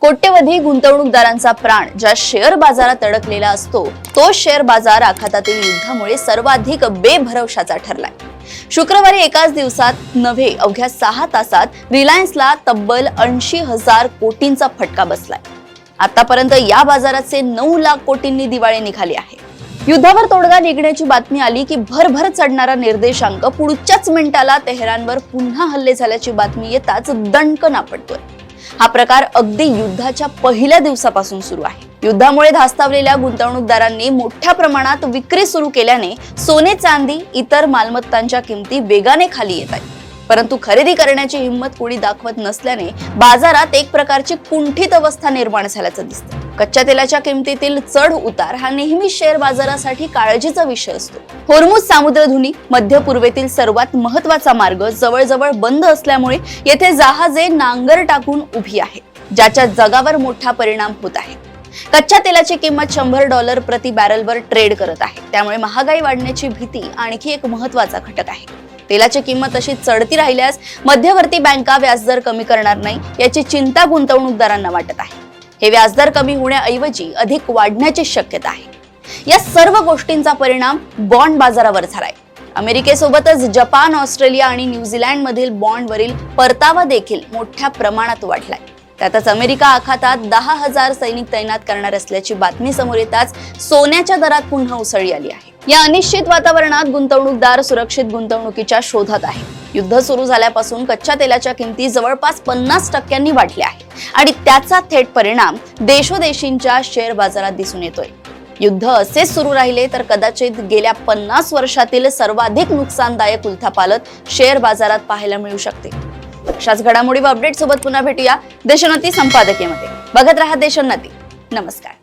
कोट्यवधी गुंतवणूकदारांचा प्राण ज्या शेअर बाजारात अडकलेला असतो तो शेअर बाजार आखातातील युद्धामुळे सर्वाधिक बेभरवशाचा ठरलाय। शुक्रवारी एकाच दिवसात नव्हे अवघ्या 6 तासात रिलायन्सला तब्बल 80,000 कोटींचा फटका बसलाय। आतापर्यंत या बाजाराचे 9 लाख कोटींनी दिवाळे निघाले आहे। युद्धावर तोडगा निघण्याची बातमी आली की भरभर चढणारा निर्देशांक पुढच्याच मिनिटाला तेहरानवर पुन्हा हल्ले झाल्याची बातमी येताच दणकन आपटतोय। हा प्रकार अगदी युद्धाच्या पहिल्या दिवसापासून सुरू आहे। युद्धामुळे धास्तावलेल्या गुंतवणूकदारांनी मोठ्या प्रमाणात विक्री सुरू केल्याने सोने चांदी इतर मालमत्तांच्या किमती वेगाने खाली येत आहेत। परंतु खरेदी करण्याची हिंमत कोणी दाखवत नसल्याने बाजारात एक प्रकारची कुंठित अवस्था निर्माण झाल्याचं दिसतं। कच्च्या तेलाच्या किमतीतील चढ उतार हा नेहमी शेअर बाजारासाठी काळजीचा विषय असतो। होर्मुझ सामुद्रधुनी मध्य पूर्वेतील सर्वात महत्त्वाचा मार्ग जवळजवळ बंद असल्यामुळे येथे जहाजे नांगर टाकून उभी आहेत, ज्याच्या जगावर मोठा परिणाम होत आहे। कच्च्या तेलाची किंमत $100 प्रति बॅरलवर ट्रेड करत आहे, त्यामुळे महागाई वाढण्याची भीती आणखी एक महत्त्वाचा घटक आहे। तेलाची किंमत अशी चढती राहिल्यास मध्यवर्ती बँका व्याजदर कमी करणार नाही याची चिंता गुंतवणूकदारांना वाटत आहे। हे व्याजदर कमी होण्याऐवजी अधिक वाढण्याची शक्यता आहे। या सर्व गोष्टींचा परिणाम बॉन्ड बाजारावर झालाय। अमेरिकेसोबतच जपान, ऑस्ट्रेलिया आणि न्यूझीलंड मधील बॉन्डवरील परतावा देखील मोठ्या प्रमाणात वाढलाय। त्यातच अमेरिका आखातात 10,000 सैनिक तैनात करणार असल्याची बातमी समोर येताच सोन्याच्या दरात पुन्हा उसळी आली आहे। या अनिश्चित वातावरणात गुंतवणूकदार सुरक्षित गुंतवणुकीच्या शोधात आहे। युद्ध सुरू झाल्यापासून कच्च्या तेलाच्या किमती जवळपास 50% वाढल्या आहेत आणि त्याचा थेट परिणाम देशोदेशींच्या शेअर बाजारात दिसून येतोय। युद्ध असेच सुरू राहिले तर कदाचित गेल्या 50 वर्षातील सर्वाधिक नुकसानदायक उलथापालथ शेअर बाजारात पाहायला मिळू शकते। अशाच घडामोडी व अपडेट सोबत पुन्हा भेटूया देशोन्नती संपादकीयमध्ये। बघत रहा देशोन्नती। नमस्कार।